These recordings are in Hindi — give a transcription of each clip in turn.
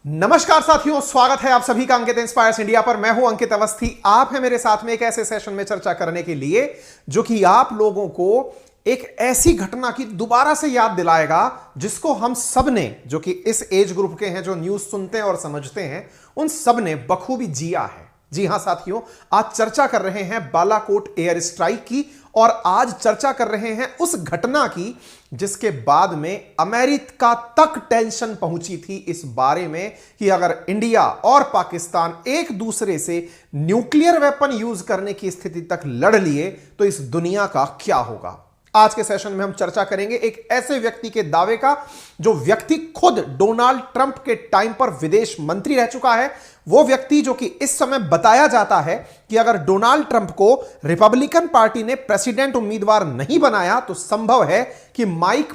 नमस्कार साथियों, स्वागत है आप सभी का अंकित इंस्पायर्स इंडिया पर। मैं हूं अंकित अवस्थी। आप हैं मेरे साथ में एक ऐसे सेशन में चर्चा करने के लिए जो कि आप लोगों को एक ऐसी घटना की दोबारा से याद दिलाएगा जिसको हम सब ने, जो कि इस एज ग्रुप के हैं, जो न्यूज सुनते हैं और समझते हैं, उन सब ने बखूबी जिया है। जी हां साथियों, आज चर्चा कर रहे हैं बालाकोट एयर स्ट्राइक की और आज चर्चा कर रहे हैं उस घटना की जिसके बाद में अमेरिका तक टेंशन पहुंची थी इस बारे में कि अगर इंडिया और पाकिस्तान एक दूसरे से न्यूक्लियर वेपन यूज करने की स्थिति तक लड़ लिए तो इस दुनिया का क्या होगा। आज के सेशन में हम चर्चा करेंगे एक ऐसे व्यक्ति के दावे का जो व्यक्ति खुद डोनाल्ड ट्रंप के टाइम पर विदेश मंत्री रह चुका है। वो व्यक्ति जो कि इस समय बताया जाता है कि अगर डोनाल्ड ट्रंप को रिपब्लिकन पार्टी ने प्रेसिडेंट उम्मीदवार नहीं बनाया तो संभव है कि माइक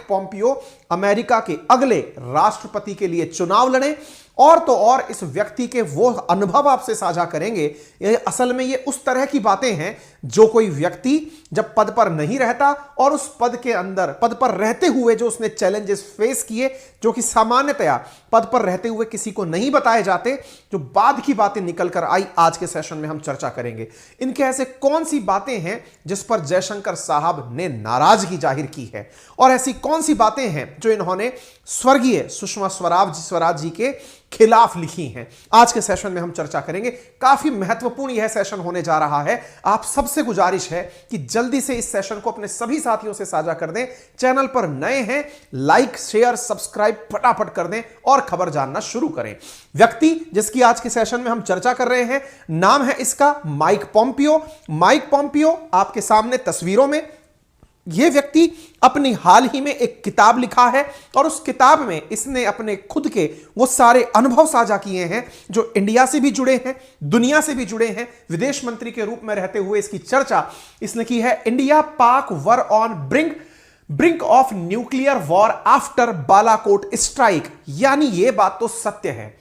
पोम्पियो अमेरिका के अगले राष्ट्रपति के लिए चुनाव लड़े। और तो और इस व्यक्ति के वो अनुभव आपसे साझा करेंगे। ये असल में ये उस तरह की बातें हैं जो कोई व्यक्ति जब पद पर नहीं रहता और उस पद के अंदर, पद पर रहते हुए जो उसने चैलेंजेस फेस किए, जो कि सामान्यतया पद पर रहते हुए किसी को नहीं बताए जाते, जो बाद की बातें निकल कर आई, आज के सेशन में हम चर्चा करेंगे। इनके ऐसे कौन सी बातें हैं जिस पर जयशंकर साहब ने नाराजगी जाहिर की है और ऐसी कौन सी बातें हैं जो इन्होंने स्वर्गीय सुषमा स्वराज जी के खिलाफ लिखी हैं। आज के सेशन में हम चर्चा करेंगे। काफी महत्वपूर्ण यह सेशन होने जा रहा है। आप सबसे गुजारिश है कि जल्दी से इस सेशन को अपने सभी साथियों से साझा कर दें। चैनल पर नए हैं, लाइक शेयर सब्सक्राइब फटाफट कर दें और खबर जानना शुरू करें। व्यक्ति जिसकी आज के सेशन में हम चर्चा कर रहे हैं, नाम है इसका माइक पोम्पियो। आपके सामने तस्वीरों में यह व्यक्ति अपनी हाल ही में एक किताब लिखा है और उस किताब में इसने अपने खुद के वो सारे अनुभव साझा किए हैं जो इंडिया से भी जुड़े हैं, दुनिया से भी जुड़े हैं। विदेश मंत्री के रूप में रहते हुए इसकी चर्चा इसने की है। India Pak war on brink of nuclear war after Balakot strike. यानी यह बात तो सत्य है।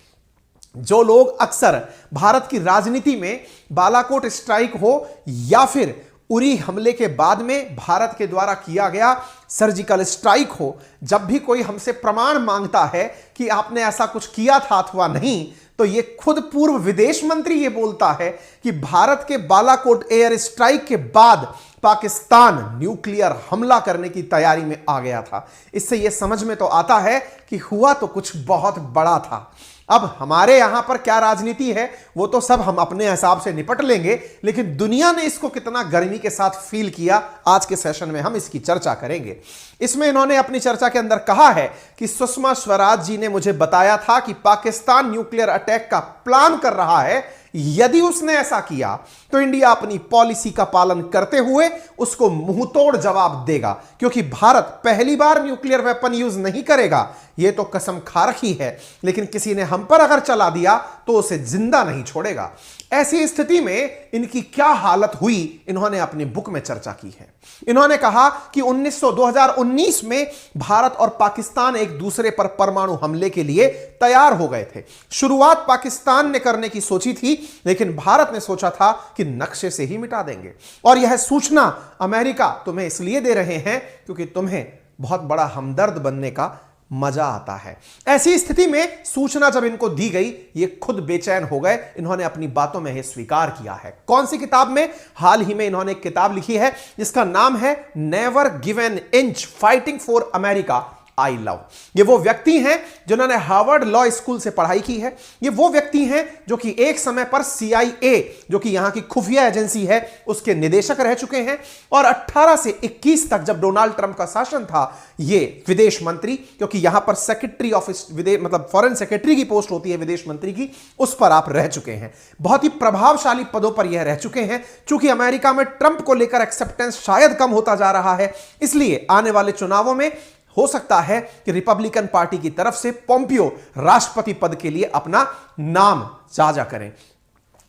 जो लोग अक्सर भारत की राजनीति में बालाकोट स्ट्राइक हो या फिर उरी हमले के बाद में भारत के द्वारा किया गया सर्जिकल स्ट्राइक हो, जब भी कोई हमसे प्रमाण मांगता है कि आपने ऐसा कुछ किया था अथवा नहीं, तो ये खुद पूर्व विदेश मंत्री ये बोलता है कि भारत के बालाकोट एयर स्ट्राइक के बाद पाकिस्तान न्यूक्लियर हमला करने की तैयारी में आ गया था। इससे यह समझ में तो आता है कि हुआ तो कुछ बहुत बड़ा था। अब हमारे यहां पर क्या राजनीति है वो तो सब हम अपने हिसाब से निपट लेंगे, लेकिन दुनिया ने इसको कितना गर्मी के साथ फील किया, आज के सेशन में हम इसकी चर्चा करेंगे। इसमें इन्होंने अपनी चर्चा के अंदर कहा है कि सुषमा स्वराज जी ने मुझे बताया था कि पाकिस्तान न्यूक्लियर अटैक का प्लान कर रहा है। यदि उसने ऐसा किया तो इंडिया अपनी पॉलिसी का पालन करते हुए उसको मुंहतोड़ जवाब देगा, क्योंकि भारत पहली बार न्यूक्लियर वेपन यूज नहीं करेगा, यह तो कसम खा रखी है, लेकिन किसी ने हम पर अगर चला दिया तो उसे जिंदा नहीं छोड़ेगा। ऐसी स्थिति में इनकी क्या हालत हुई, इन्होंने अपनी बुक में चर्चा की है। इन्होंने कहा कि 2019 में भारत और पाकिस्तान एक दूसरे पर परमाणु हमले के लिए तैयार हो गए थे। शुरुआत पाकिस्तान ने करने की सोची थी, लेकिन भारत ने सोचा था कि नक्शे से ही मिटा देंगे। और यह सूचना अमेरिका तुम्हें इसलिए दे रहे हैं क्योंकि तुम्हें बहुत बड़ा हमदर्द बनने का मजा आता है। ऐसी स्थिति में सूचना जब इनको दी गई, ये खुद बेचैन हो गए। इन्होंने अपनी बातों में यह स्वीकार किया है। कौन सी किताब में? हाल ही में इन्होंने एक किताब लिखी है जिसका नाम है never give an inch fighting for America I love. ये वो व्यक्ति हैं जिन्होंने हार्वर्ड लॉ स्कूल से पढ़ाई की है। ये वो व्यक्ति हैं जो कि एक समय पर CIA, जो कि यहां की खुफिया एजेंसी है, उसके निदेशक रह चुके हैं। और 18 से 21 तक जब डोनाल्ड ट्रंप का शासन था, ये विदेश मंत्री, क्योंकि यहां पर सेक्रेटरी ऑफ मतलब फॉरेन सेक्रेटरी की पोस्ट होती है विदेश मंत्री की, उस पर आप रह चुके हैं। बहुत ही प्रभावशाली पदों पर यह रह चुके हैं। चूंकि अमेरिका में ट्रंप को लेकर एक्सेप्टेंस शायद कम होता जा रहा है, इसलिए आने वाले चुनावों में हो सकता है कि रिपब्लिकन पार्टी की तरफ से पोम्पियो राष्ट्रपति पद के लिए अपना नाम साझा करें।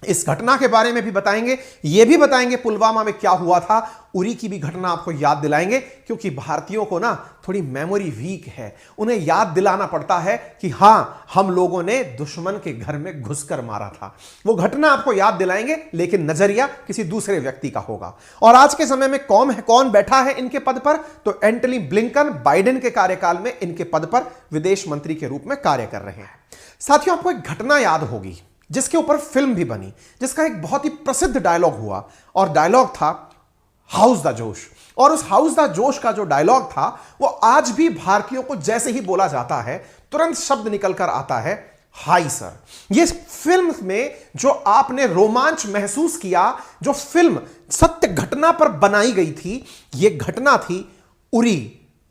इस घटना के बारे में भी बताएंगे, यह भी बताएंगे पुलवामा में क्या हुआ था, उरी की भी घटना आपको याद दिलाएंगे, क्योंकि भारतीयों को ना थोड़ी मेमोरी वीक है, उन्हें याद दिलाना पड़ता है कि हां, हम लोगों ने दुश्मन के घर में घुसकर मारा था। वो घटना आपको याद दिलाएंगे, लेकिन नजरिया किसी दूसरे व्यक्ति का होगा। और आज के समय में कौन बैठा है इनके पद पर, तो एंटनी ब्लिंकन बाइडेन के कार्यकाल में इनके पद पर विदेश मंत्री के रूप में कार्य कर रहे हैं। साथियों, आपको एक घटना याद होगी जिसके ऊपर फिल्म भी बनी, जिसका एक बहुत ही प्रसिद्ध डायलॉग हुआ, और डायलॉग था हाउस द जोश। और उस हाउस द जोश का जो डायलॉग था वो आज भी भारतीयों को जैसे ही बोला जाता है तुरंत शब्द निकलकर आता है, हाय सर। ये फिल्म में जो आपने रोमांच महसूस किया, जो फिल्म सत्य घटना पर बनाई गई थी, ये घटना थी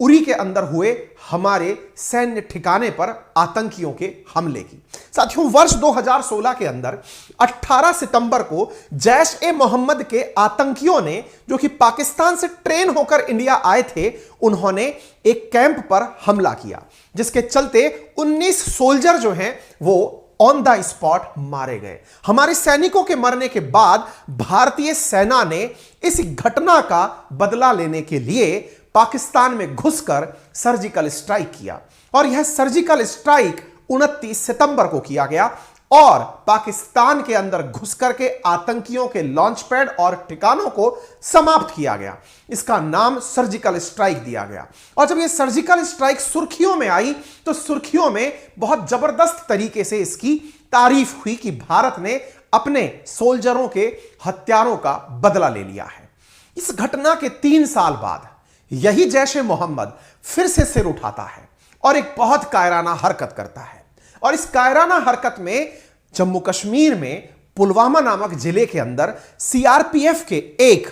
उरी के अंदर हुए हमारे सैन्य ठिकाने पर आतंकियों के हमले की। साथियों, वर्ष 2016 के अंदर 18 सितंबर को जैश ए मोहम्मद के आतंकियों ने, जो कि पाकिस्तान से ट्रेन होकर इंडिया आए थे, उन्होंने एक कैंप पर हमला किया, जिसके चलते 19 सोल्जर जो हैं वो ऑन द स्पॉट मारे गए। हमारे सैनिकों के मरने के बाद भारतीय सेना ने इस घटना का बदला लेने के लिए पाकिस्तान में घुसकर सर्जिकल स्ट्राइक किया, और यह सर्जिकल स्ट्राइक 29 सितंबर को किया गया, और पाकिस्तान के अंदर घुसकर के आतंकियों के लॉन्च पैड और ठिकानों को समाप्त किया गया। इसका नाम सर्जिकल स्ट्राइक दिया गया। और जब यह सर्जिकल स्ट्राइक सुर्खियों में आई तो सुर्खियों में बहुत जबरदस्त तरीके से इसकी तारीफ हुई कि भारत ने अपने सोल्जरों के हत्यारों का बदला ले लिया है। इस घटना के 3 साल बाद यही जैश ए मोहम्मद फिर से सिर उठाता है और एक बहुत कायराना हरकत करता है। और इस कायराना हरकत में जम्मू कश्मीर में पुलवामा नामक जिले के अंदर सीआरपीएफ के एक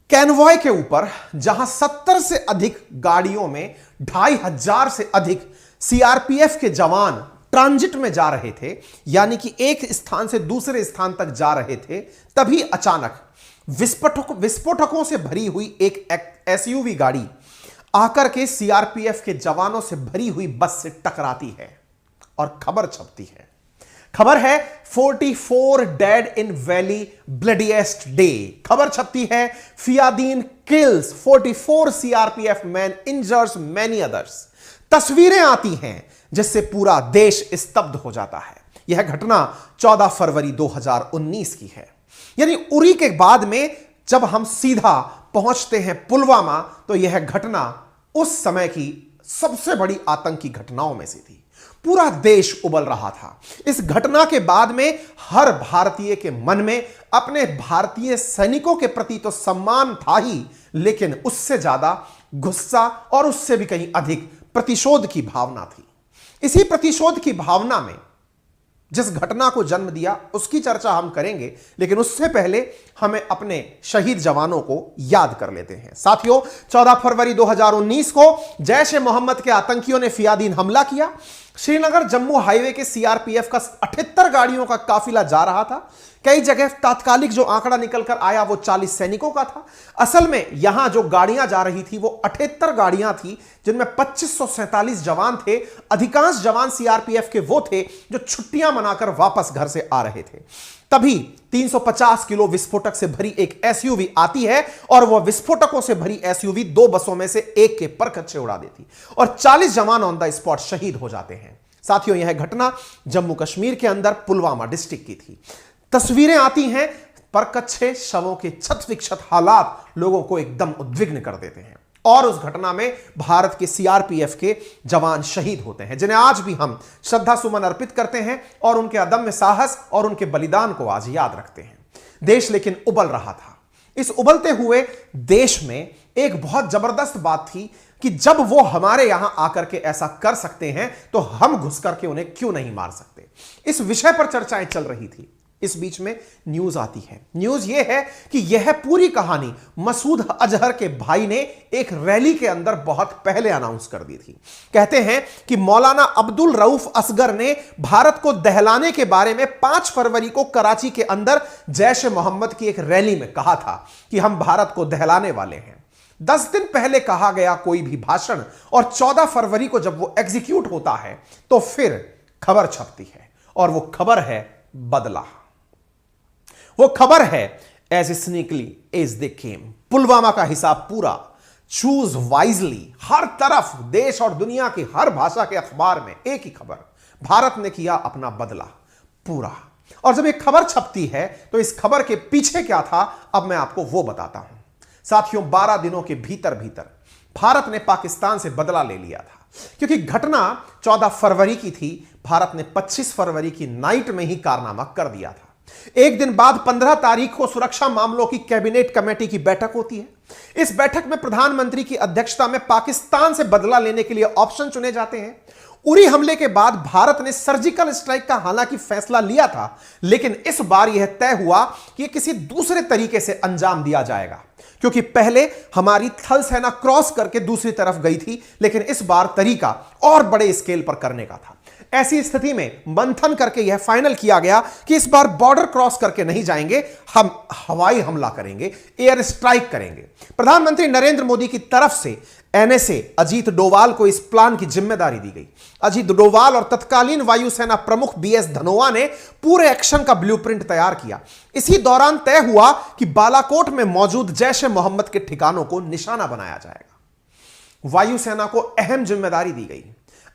कैनवॉय के ऊपर, जहां 70 से अधिक गाड़ियों में 2500 से अधिक सीआरपीएफ के जवान ट्रांजिट में जा रहे थे, यानी कि एक स्थान से दूसरे स्थान तक जा रहे थे, तभी अचानक विस्फोटकों से भरी हुई एक एसयूवी गाड़ी आकर के सीआरपीएफ के जवानों से भरी हुई बस से टकराती है और खबर छपती है। खबर है 44 dead in valley bloodiest day. खबर छपती है फियादीन kills 44 CRPF men, injures many others. तस्वीरें आती हैं जिससे पूरा देश स्तब्ध हो जाता है। यह घटना 14 फरवरी 2019 की है। यानी उरी के बाद में जब हम सीधा पहुंचते हैं पुलवामा, तो यह घटना उस समय की सबसे बड़ी आतंकी घटनाओं में से थी। पूरा देश उबल रहा था। इस घटना के बाद में हर भारतीय के मन में अपने भारतीय सैनिकों के प्रति तो सम्मान था ही, लेकिन उससे ज्यादा गुस्सा और उससे भी कहीं अधिक प्रतिशोध की भावना थी। इसी प्रतिशोध की भावना में जिस घटना को जन्म दिया उसकी चर्चा हम करेंगे, लेकिन उससे पहले हमें अपने शहीद जवानों को याद कर लेते हैं। साथियों, 14 फरवरी 2019 को जैश ए मोहम्मद के आतंकियों ने फियादीन हमला किया। श्रीनगर जम्मू हाईवे के सीआरपीएफ का 78 गाड़ियों का काफिला जा रहा था। कई जगह तात्कालिक जो आंकड़ा निकलकर आया वो 40 सैनिकों का था। असल में यहां जो गाड़ियां जा रही थी वो 78 गाड़ियां थी, जिनमें 2547 जवान थे। अधिकांश जवान सीआरपीएफ के वो थे जो छुट्टियां मनाकर वापस घर से आ रहे थे। तभी 350 किलो विस्फोटक से भरी एक एसयूवी आती है और वह विस्फोटकों से भरी एसयूवी 2 बसों में से एक के पर कच्चे उड़ा देती और 40 जवान ऑन द स्पॉट शहीद हो जाते हैं। साथियों, यह घटना जम्मू कश्मीर के अंदर पुलवामा डिस्ट्रिक्ट की थी। तस्वीरें आती हैं, पर कच्चे शवों के क्षत विक्षत हालात लोगों को एकदम उद्विग्न कर देते हैं। और उस घटना में भारत के सीआरपीएफ के जवान शहीद होते हैं, जिन्हें आज भी हम श्रद्धा सुमन अर्पित करते हैं और उनके अदम्य साहस और उनके बलिदान को आज याद रखते हैं। देश लेकिन उबल रहा था। इस उबलते हुए देश में एक बहुत जबरदस्त बात थी कि जब वो हमारे यहां आकर के ऐसा कर सकते हैं तो हम घुस करके उन्हें क्यों नहीं मार सकते। इस विषय पर चर्चाएं चल रही थी। इस बीच में न्यूज आती है। न्यूज यह है कि यह पूरी कहानी मसूद अजहर के भाई ने एक रैली के अंदर बहुत पहले अनाउंस कर दी थी। कहते हैं कि मौलाना अब्दुल रऊफ असगर ने भारत को दहलाने के बारे में 5 फरवरी को कराची के अंदर जैश ए मोहम्मद की एक रैली में कहा था कि हम भारत को दहलाने वाले हैं। 10 दिन पहले कहा गया कोई भी भाषण और 14 फरवरी को जब वो एग्जीक्यूट होता है तो फिर खबर छपती है, और वो खबर है बदला। वो खबर है एज स्नीकली एज दे केम, पुलवामा का हिसाब पूरा, चूज वाइजली। हर तरफ देश और दुनिया की हर भाषा के अखबार में एक ही खबर, भारत ने किया अपना बदला पूरा। और जब एक खबर छपती है तो इस खबर के पीछे क्या था, अब मैं आपको वो बताता हूं। साथियों, 12 दिनों के भीतर भीतर भारत ने पाकिस्तान से बदला ले लिया था, क्योंकि घटना 14 फरवरी की थी। भारत ने 25 फरवरी की नाइट में ही कारनामा कर दिया था। एक दिन बाद 15 तारीख को सुरक्षा मामलों की कैबिनेट कमेटी की बैठक होती है। इस बैठक में प्रधानमंत्री की अध्यक्षता में पाकिस्तान से बदला लेने के लिए ऑप्शन चुने जाते हैं। उरी हमले के बाद भारत ने सर्जिकल स्ट्राइक का हालांकि फैसला लिया था, लेकिन इस बार यह तय हुआ कि यह किसी दूसरे तरीके से अंजाम दिया जाएगा, क्योंकि पहले हमारी थल सेना क्रॉस करके दूसरी तरफ गई थी, लेकिन इस बार तरीका और बड़े स्केल पर करने का था। ऐसी स्थिति में मंथन करके यह फाइनल किया गया कि इस बार बॉर्डर क्रॉस करके नहीं जाएंगे, हम हवाई हमला करेंगे, एयर स्ट्राइक करेंगे। प्रधानमंत्री नरेंद्र मोदी की तरफ से एनएसए अजीत डोवाल को इस प्लान की जिम्मेदारी दी गई। अजीत डोवाल और तत्कालीन वायुसेना प्रमुख बीएस धनोआ ने पूरे एक्शन का ब्लूप्रिंट तैयार किया। इसी दौरान तय हुआ कि बालाकोट में मौजूद जैश ए मोहम्मद के ठिकानों को निशाना बनाया जाएगा। वायुसेना को अहम जिम्मेदारी दी गई।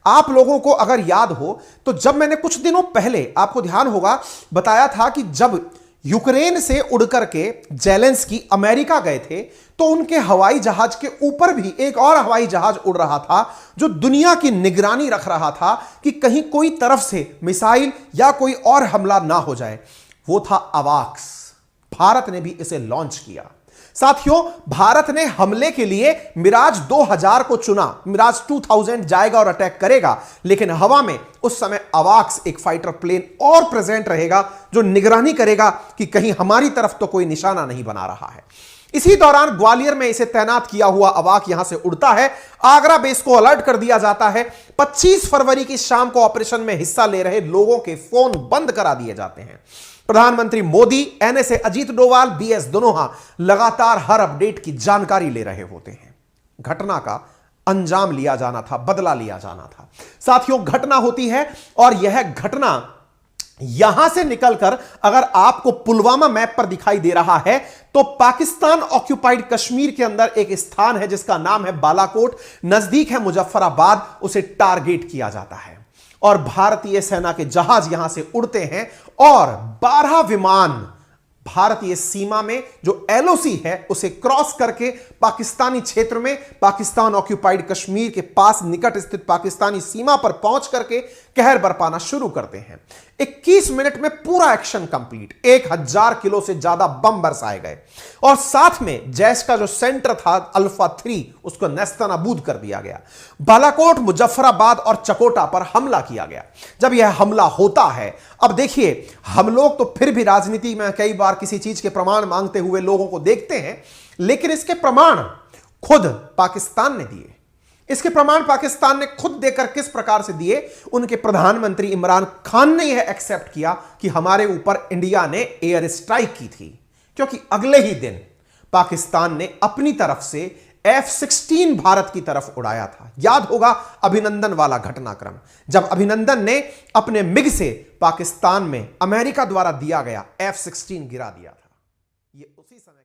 आप लोगों को अगर याद हो तो जब मैंने कुछ दिनों पहले, आपको ध्यान होगा, बताया था कि जब यूक्रेन से उड़कर के जेलेंस्की अमेरिका गए थे तो उनके हवाई जहाज के ऊपर भी एक और हवाई जहाज उड़ रहा था जो दुनिया की निगरानी रख रहा था कि कहीं कोई तरफ से मिसाइल या कोई और हमला ना हो जाए। वो था अवाक्स। भारत ने भी इसे लॉन्च किया। साथियों, भारत ने हमले के लिए मिराज 2000 को चुना। मिराज 2000 जाएगा और अटैक करेगा, लेकिन हवा में उस समय अवाक्स एक फाइटर प्लेन और प्रेजेंट रहेगा जो निगरानी करेगा कि कहीं हमारी तरफ तो कोई निशाना नहीं बना रहा है। इसी दौरान ग्वालियर में इसे तैनात किया हुआ अवाक यहां से उड़ता है। आगरा बेस को अलर्ट कर दिया जाता है। 25 फरवरी की शाम को ऑपरेशन में हिस्सा ले रहे लोगों के फोन बंद करा दिए जाते हैं। प्रधानमंत्री मोदी, एनएसए अजीत डोवाल, बीएस धनोआ लगातार हर अपडेट की जानकारी ले रहे होते हैं। घटना का अंजाम लिया जाना था, बदला लिया जाना था। साथियों, घटना होती है और यह घटना यहां से निकलकर अगर आपको पुलवामा मैप पर दिखाई दे रहा है तो पाकिस्तान ऑक्यूपाइड कश्मीर के अंदर एक स्थान है जिसका नाम है बालाकोट, नजदीक है मुजफ्फराबाद। उसे टारगेट किया जाता है और भारतीय सेना के जहाज यहां से उड़ते हैं और 12 विमान भारतीय सीमा में जो एलओसी है उसे क्रॉस करके पाकिस्तानी क्षेत्र में, पाकिस्तान ऑक्यूपाइड कश्मीर के पास निकट स्थित पाकिस्तानी सीमा पर पहुंच करके कहर बरपाना शुरू करते हैं। 21 मिनट में पूरा एक्शन कंप्लीट। 1000 किलो से ज्यादा बम बरसाए गए और साथ में जैश का जो सेंटर था अल्फा 3 उसको नेस्तनाबूद कर दिया गया। बालाकोट, मुजफ्फराबाद और चकोटा पर हमला किया गया। जब यह हमला होता है, अब देखिए, हम लोग तो फिर भी राजनीति में कई बार किसी चीज के प्रमाण मांगते हुए लोगों को देखते हैं, लेकिन इसके प्रमाण खुद पाकिस्तान ने दिए। इसके प्रमाण पाकिस्तान ने खुद देकर किस प्रकार से दिए, उनके प्रधानमंत्री इमरान खान ने यह एक्सेप्ट किया कि हमारे ऊपर इंडिया ने एयर स्ट्राइक की थी, क्योंकि अगले ही दिन पाकिस्तान ने अपनी तरफ से F-16 भारत की तरफ उड़ाया था। याद होगा अभिनंदन वाला घटनाक्रम, जब अभिनंदन ने अपने मिग से पाकिस्तान में अमेरिका द्वारा दिया गया F-16 गिरा दिया था। यह उसी समय